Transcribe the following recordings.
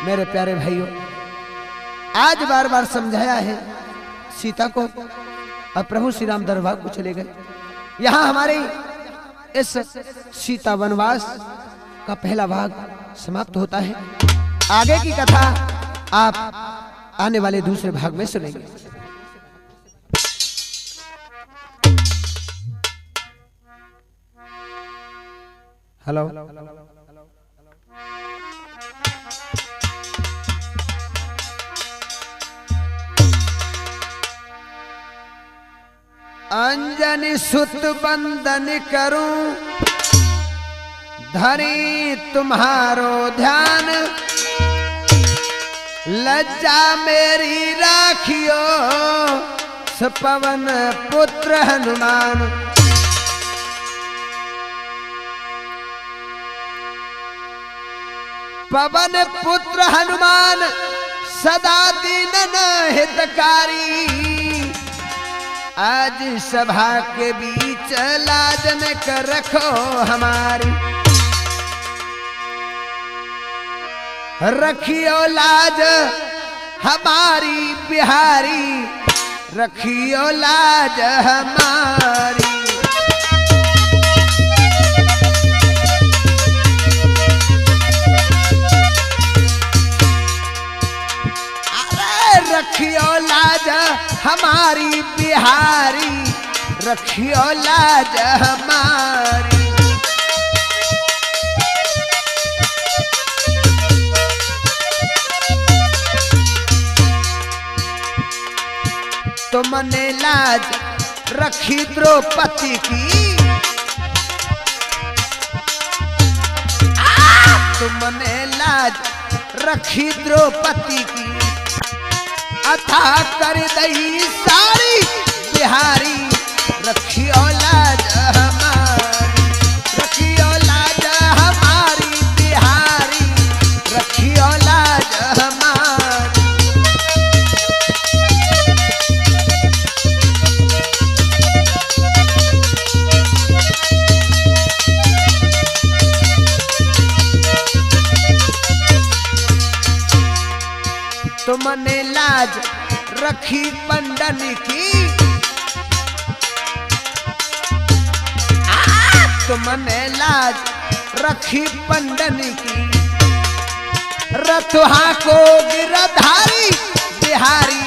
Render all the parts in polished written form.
मेरे प्यारे भाइयों, आज बार बार समझाया है सीता को और प्रभु श्री राम दरबार को चले गए। यहाँ हमारे इस सीता वनवास का पहला भाग समाप्त होता है। आगे की कथा आप आने वाले दूसरे भाग में सुनेंगे। हेलो, अंजनी सुत बंदन करूं, धरी तुम्हारो ध्यान, लज्जा मेरी राखियो, सपवन पुत्र हनुमान। पवन पुत्र हनुमान सदा दीनन हितकारी, आज सभा के बीच लाज न कर रखो हमारी। रखियो लाज हमारी बिहारी, रखियो लाज हमारी। रखियो लाज हमारी बिहारी, रखियो लाज हमारी। तुमने लाज रखी द्रौपदी की, तुमने लाज रखी द्रौपदी की, अथा कर दई सारी बिहारी, रखियो लाज हमारी, रखियो लाज हमारी बिहारी, रखियो लाज हमारी। तुमने लाज रखी पंडन की, तुमने लाज रखी पंडन की, रथुहा को गिरधारी बिहारी,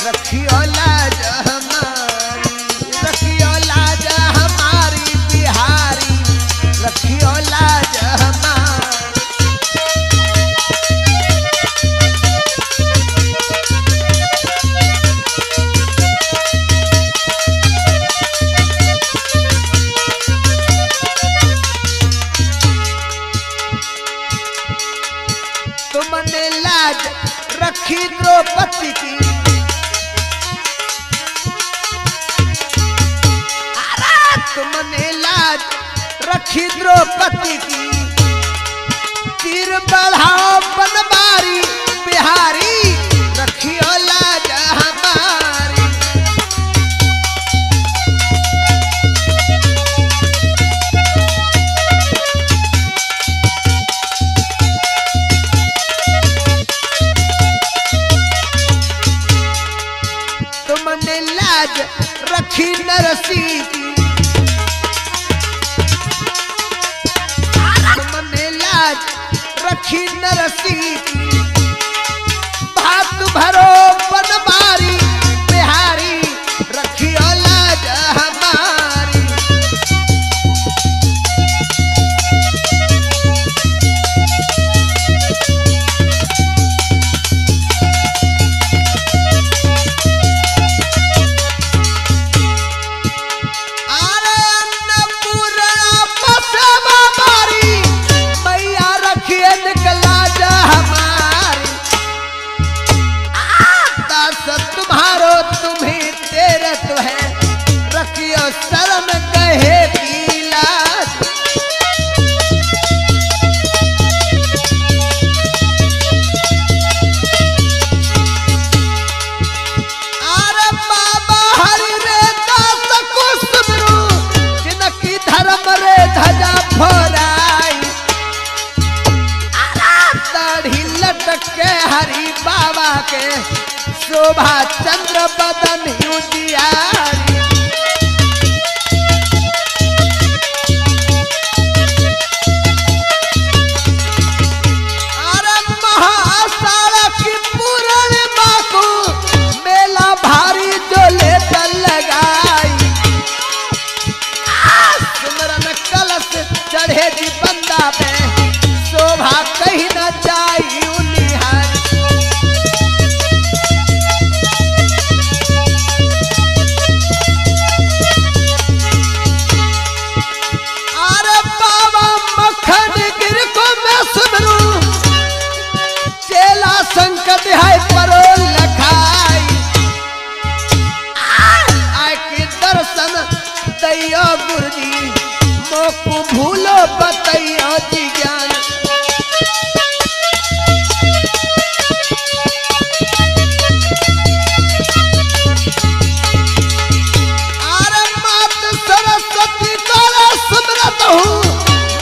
रखियो लाज हमारी, रखियो लाज हमारी बिहारी, रखियो लाज हमारी। तुमने लाज रखी द्रौपदी की, तुमने लाज रखी द्रौपदी की, तीर बढ़ाओ बनवारी बिहारी, रखियो लाज हमारी। तुमने लाज रखी नरसी की, तुमने लाज रखी नरसी की, भात भरो बनवारी बिहारी, रखियो लाज हमारी। मैया रखिए लाज हमारी। के हरि बाबा के शोभा चंद्र बदन उजियारी। अरे महासारा की पूर्णिमा को मेला भारी जो लेकर लगाई। सिमरन कलश चढ़े जी बंदा पे शोभा कहीं न जाई निहारी। अरे बाबा मक्खन गिर को मैं सुमरू चेला संकट है परो लखाई। आय के दर्शन दैयो गुरुजी मोकू भूलो बतैयो जी ज्ञान। अरे मात सरस्वती का सुमरत हूँ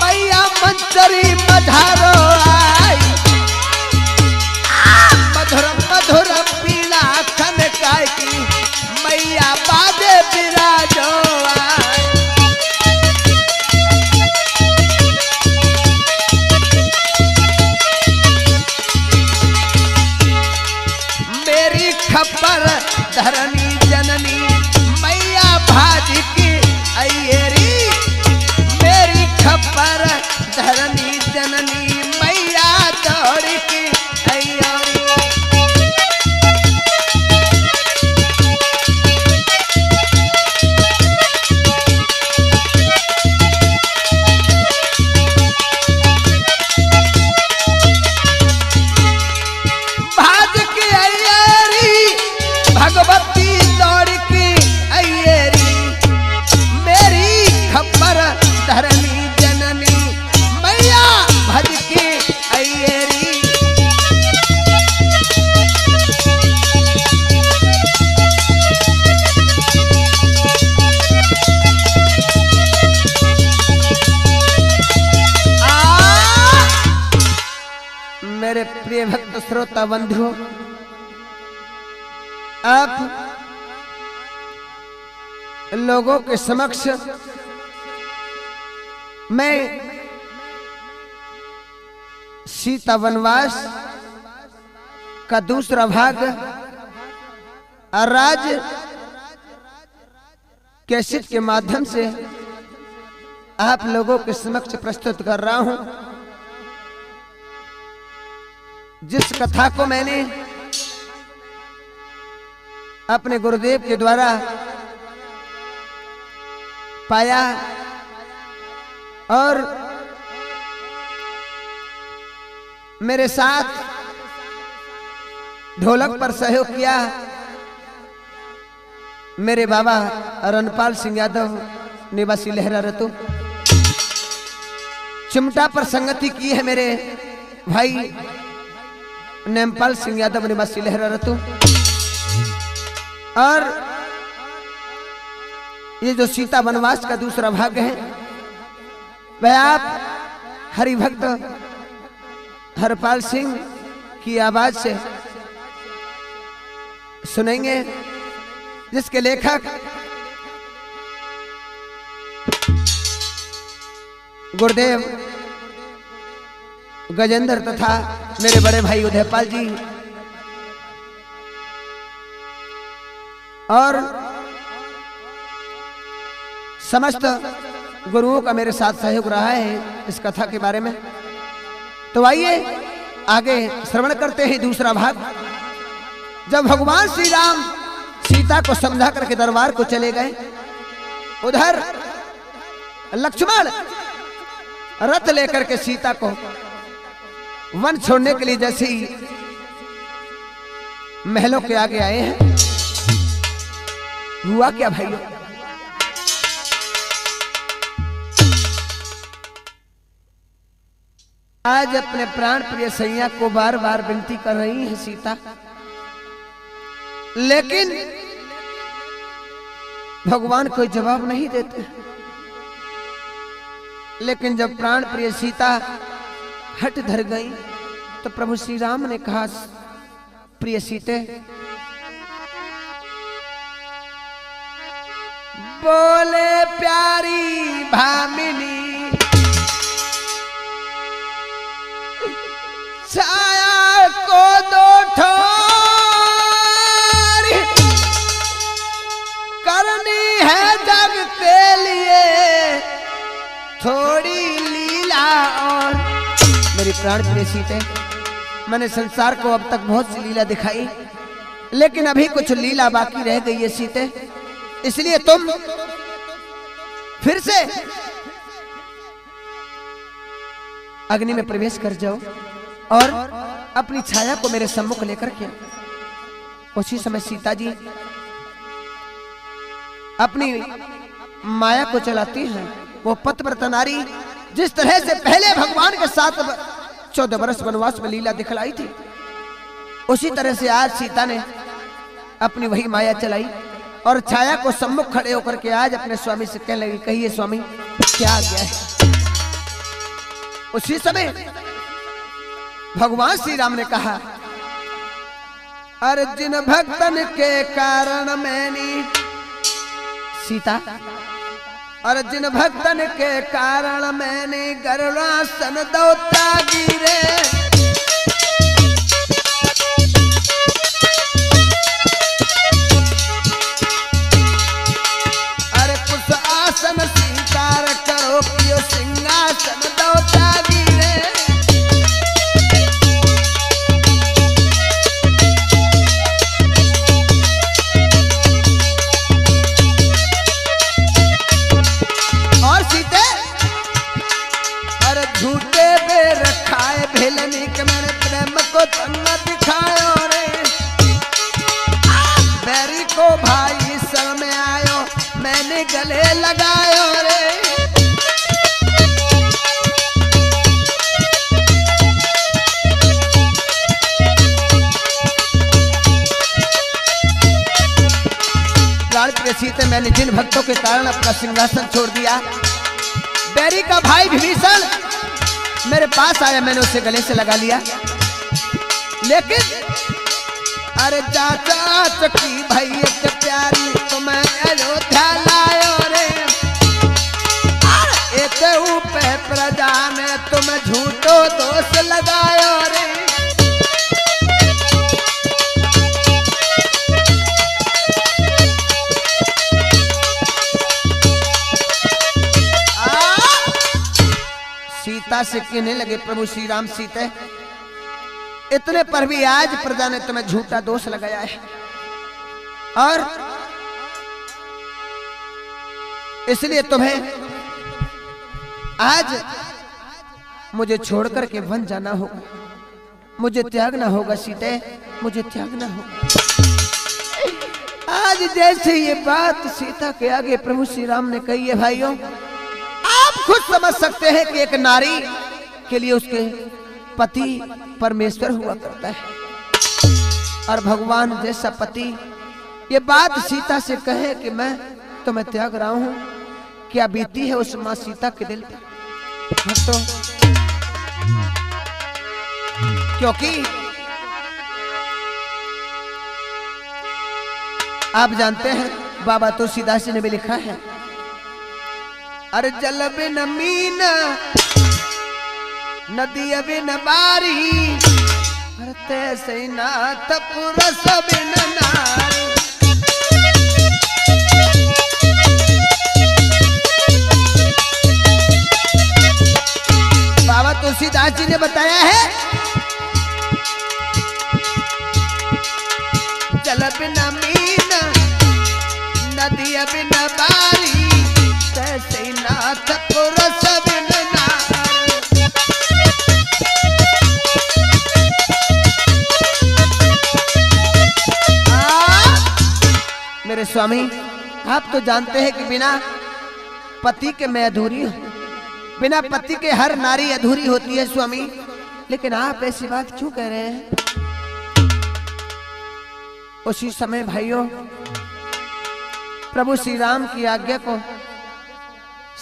मैया मंचरी मझारो आई। मधुर मधुर पीला खनकाय की मैया बाजे विराजो आई। मेरी खप्पर धरनी जननी मैया भाज की अय्यरी। मेरी खप्पर धरनी जननी मैया दौड़ की अय्यरी। भाज की अय्यरी भगवती दौड़ की अय्यरी। मेरी खप्पर धरनी जननी मैया भज की अय्यरी। मेरे प्रिय भक्त श्रोता बंधुओं, आप लोगों के समक्ष मैं सीता वनवास का दूसरा भाग राज कैसेट के माध्यम से आप लोगों के समक्ष प्रस्तुत कर रहा हूं। जिस कथा को मैंने अपने गुरुदेव के द्वारा पाया और मेरे साथ ढोलक पर सहयोग किया मेरे बाबा रणपाल सिंह यादव निवासी लहरा रतु। चिमटा पर संगति की है मेरे भाई नेमपाल सिंह यादव निवासी लहरा रतु। और ये जो सीता वनवास का दूसरा भाग है वह आप हरिभक्त हरपाल सिंह की आवाज से सुनेंगे, जिसके लेखक गुरुदेव गजेंद्र तथा मेरे बड़े भाई उदयपाल जी और समस्त गुरुओं का मेरे साथ सहयोग रहा है इस कथा के बारे में। तो आइए आगे श्रवण करते हैं दूसरा भाग। जब भगवान श्री राम सीता को समझा करके दरबार को चले गए, उधर लक्ष्मण रथ लेकर के सीता को वन छोड़ने के लिए जैसे ही महलों के आगे आए हैं, हुआ क्या भाइयों? आज अपने प्राण प्रिय सैया को बार बार विनती कर रही है सीता, लेकिन भगवान कोई जवाब नहीं देते। लेकिन जब प्राण प्रिय सीता हट धर गई, तो प्रभु श्री राम ने कहा, प्रिय सीते, बोले प्यारी भामिनी, छाया को दो ठोर करनी है जग के लिए थोड़ी लीला। और मेरी प्राण प्रिय सीते, मैंने संसार को अब तक बहुत सी लीला दिखाई, लेकिन अभी कुछ लीला बाकी रह गई है सीते, इसलिए तुम फिर से अग्नि में प्रवेश कर जाओ और अपनी छाया को मेरे सम्मुख लेकर के। उसी समय सीता जी अपनी माया को चलाती हैं। वो पतिव्रता नारी जिस तरह से पहले भगवान के साथ 14 वर्ष वनवास में लीला दिखलाई थी, उसी तरह से आज सीता ने अपनी वही माया चलाई और छाया को सम्मुख खड़े होकर के आज अपने स्वामी से कहने लगी, कहिए स्वामी क्या आ गया है। उसी समय भगवान श्री राम ने कहा, अर्जुन भक्तन के कारण मैंने सीता, अर्जुन भक्तन के कारण मैंने गरुड़ासन दौता गिरे, अरे कुछ आसन स्वीकार करो कि सिंहासन दौता गिरे। और सीते, अरे झूठे बे रखाए भेलनी के मैंने प्रेम को धन्ना दिखायो रे, बैरी को भाई सर में आयो मैंने गले लगायो रे। प्राण प्रिय सीते, मैंने जिन भक्तों के कारण अपना सिंहासन छोड़ दिया, बैरी का भाई विभीषण मेरे पास आया, मैंने उसे गले से लगा लिया, लेकिन अरे चाचा चकी भाई के प्यारी तुम्हें अयोध्या लायो रे, एक ऊपर प्रजा में तुम झूठो दोष लगायो रे। सीता से कहने लगे, प्रभु श्री राम सीते, इतने पर भी आज प्रजा ने तुम्हें झूठा दोष लगाया है और इसलिए तुम्हें आज मुझे छोड़कर के वन जाना होगा, मुझे त्यागना होगा सीते, मुझे त्यागना होगा। आज जैसे ये बात सीता के आगे प्रभु श्री राम ने कही है, भाइयों आप खुद समझ सकते हैं कि एक नारी के लिए उसके पति परमेश्वर हुआ करता है और भगवान जैसा पति ये बात सीता से कहे कि मैं तुम्हें त्याग रहा हूं, क्या बीती है उस मां सीता के दिल पर भक्तों। क्योंकि आप जानते हैं बाबा तुलसीदास जी ने भी लिखा है, अरे जल बिन मीन नदी बिन बारी, तैसे नाथ पुरस बिन नारी। बाबा तुलसीदास जी ने बताया है, जल बिन मीन नदी बिन बारी, तैसे नाथ पुरस बिन नारी। मेरे स्वामी आप तो जानते हैं कि बिना पति के मैं अधूरी हूं, बिना पति के हर नारी अधूरी होती है स्वामी, लेकिन आप ऐसी बात क्यों कह रहे हैं। उसी समय भाइयों प्रभु श्री राम की आज्ञा को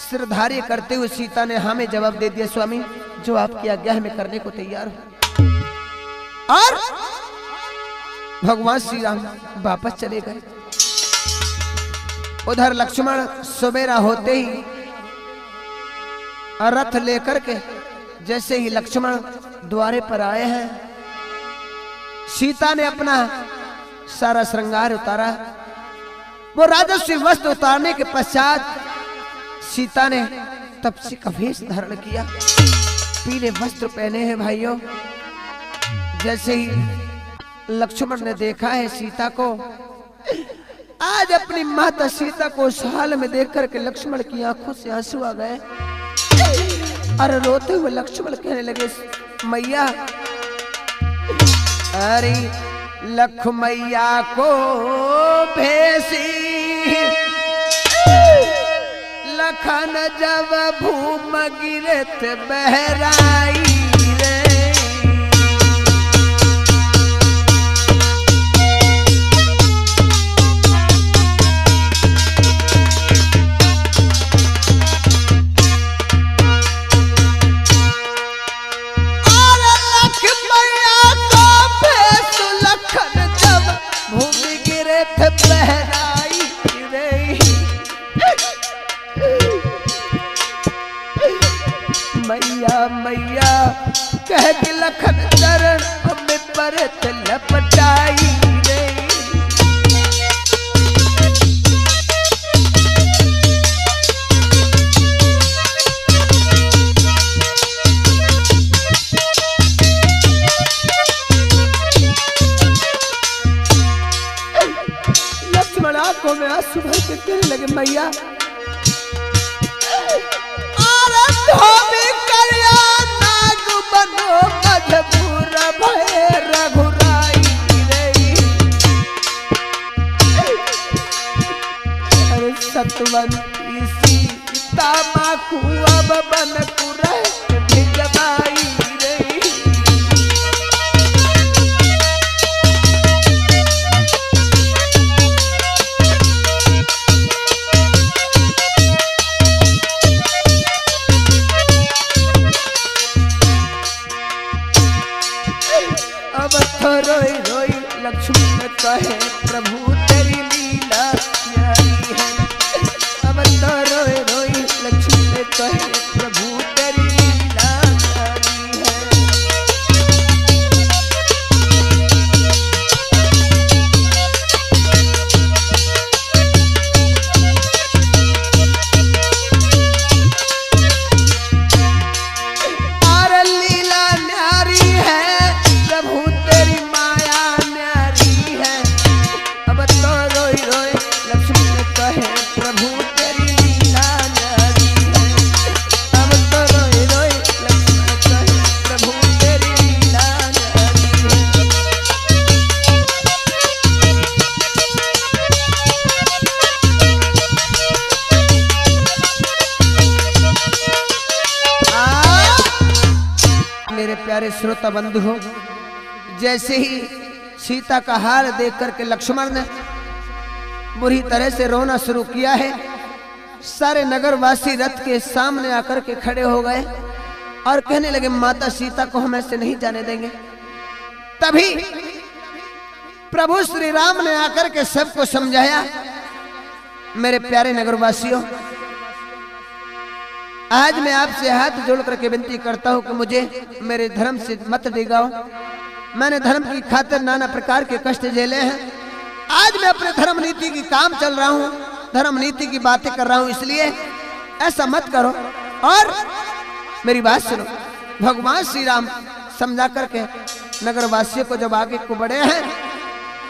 सिरधार्य करते हुए सीता ने हमें जवाब दे दिया, स्वामी जो आपकी आज्ञा है मैं करने को तैयार हूं। और भगवान श्री राम वापस चले गए। उधर लक्ष्मण सवेरा होते ही रथ लेकर के जैसे ही लक्ष्मण द्वारे पर आए हैं, सीता ने अपना सारा श्रृंगार उतारा। वो राजस्वी वस्त्र उतारने के पश्चात सीता ने तपसी का वेश धारण किया, पीले वस्त्र पहने हैं भाइयों। जैसे ही लक्ष्मण ने देखा है सीता को, आज अपनी माता सीता को उस हाल में देख करके लक्ष्मण की आंखों से आंसू आ गए। अरे रोते हुए लक्ष्मण कहने लगे, मैया, अरे लखमैया को भेसी लखन जब भूम गिरत बहराई रे। बहराई रे मैया मैया कह के लखन चरण हमें परत लपटाई रे। आंखों में आंसू भर के कहने लगे, मैया, नाग बनो मजबूर भय रघुराई रे। अरे सतवन इसी तामा कुआब बन कुरह भिजवाई रे। रोई रोई लक्ष्मण कहे, प्रभु तेरी लीला प्यारी है। अब तो रोई रोई लक्ष्मण कहे, प्रभु तेरी लीला प्यारी है। और लीला न्यारी है, प्रभु तेरी माया न्यारी है। अब तो रोई रोई लक्ष्मण कहे, प्रभु तेरी लीला न्यारी है। अब तो रोई रोई लक्ष्मण कहे, प्रभु तेरी लीला न्यारी है। मेरे प्यारे श्रोता बंधु हो, जैसे ही सीता का हाल देख करके लक्ष्मण ने बुरी तरह से रोना शुरू किया है, सारे नगरवासी रथ के सामने आकर के खड़े हो गए और कहने लगे, माता सीता को हम ऐसे नहीं जाने देंगे। तभी प्रभु श्री राम ने आकर के सबको समझाया। मेरे प्यारे नगरवासियों, आज मैं आपसे हाथ जोड़ करके विनती करता हूं कि मुझे मेरे धर्म से मत डिगाओ। मैंने धर्म की खातिर नाना प्रकार के कष्ट झेले हैं। आज मैं अपने धर्म नीति की काम चल रहा हूं, धर्म नीति की बातें कर रहा हूं, इसलिए ऐसा मत करो। और मेरी बात सुनो, भगवान श्री राम समझा करके नगरवासियों को जब आगे को बढ़े हैं,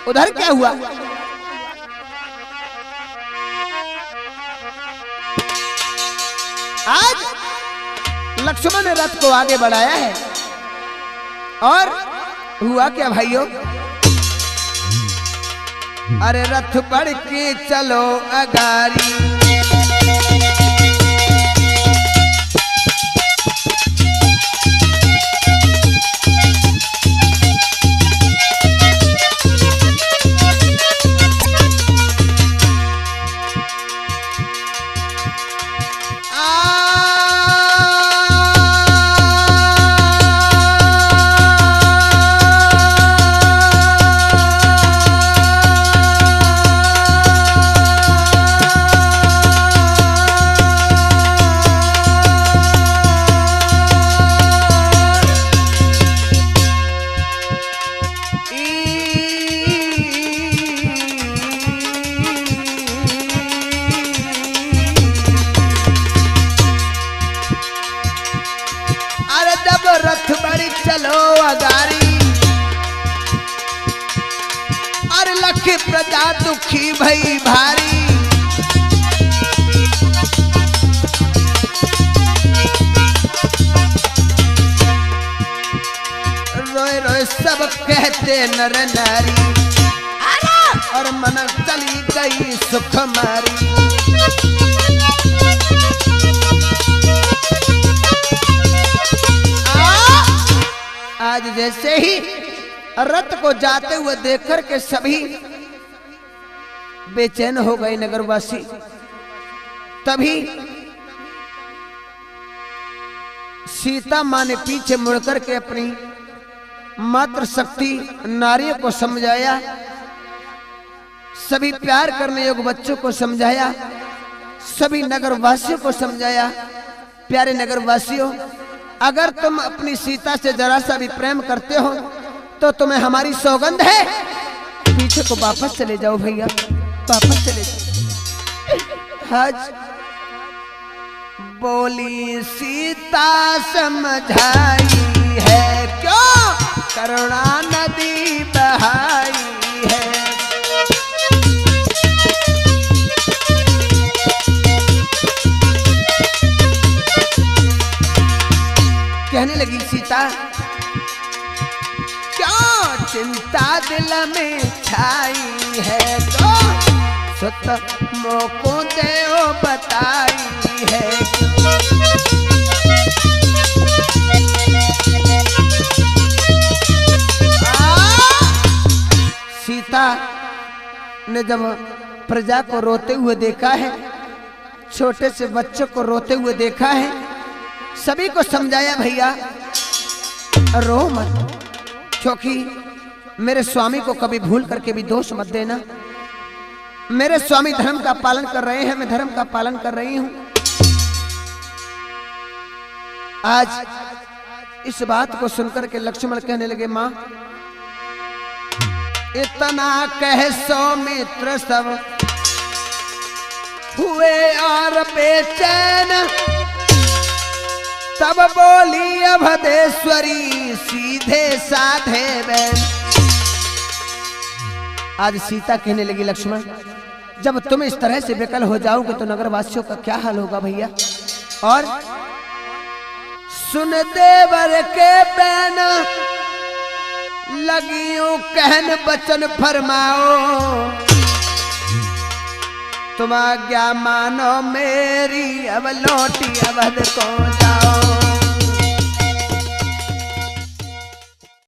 उधर क्या हुआ, आज लक्ष्मण ने रथ को आगे बढ़ाया है। और हुआ क्या भाइयों, अरे रथ बढ़ के चलो अगारी, देखी प्रजा दुखी भई भारी। रोए रोए सब कहते नर नारी, और मन चली गई सुख मारी। आज जैसे ही रथ को जाते हुए देखकर के सभी बेचैन हो गए नगरवासी। तभी सीता मां ने पीछे मुड़कर के अपनी मात्र शक्ति नारियों को समझाया, सभी प्यार करने योग्य बच्चों को समझाया, सभी नगरवासियों को समझाया। प्यारे नगरवासियों, अगर तुम अपनी सीता से जरा सा भी प्रेम करते हो तो तुम्हें हमारी सौगंध है, पीछे को वापस चले जाओ भैया, वापस चले जाओ। आज बोली सीता समझाई है, क्यों करुणा नदी बहाई है। कहने लगी सीता, क्यों चिंता दिल में छाई है, तो सत मोको देव बताई है। सीता ने जब प्रजा को रोते हुए देखा है, छोटे से बच्चों को रोते हुए देखा है, सभी को समझाया भैया रो मत, क्योंकि मेरे स्वामी को कभी भूल करके भी दोष मत देना। मेरे स्वामी धर्म का पालन कर रहे हैं, मैं धर्म का पालन कर रही हूं। आज इस बात को सुनकर के लक्ष्मण कहने लगे, मां इतना कह सौमित्र सब हुए और बेचैन, तब बोली अभदेश्वरी सीधे साधे बैन। आज सीता कहने लगी, लक्ष्मण जब तुम इस तरह से बेकल हो जाओगे तो नगरवासियों का क्या हाल होगा भैया। और सुन देवर के बैन लगियों कहन बचन फरमाओ, तुम आज्ञा मानो मेरी, अब लौटी अवध को जाओ।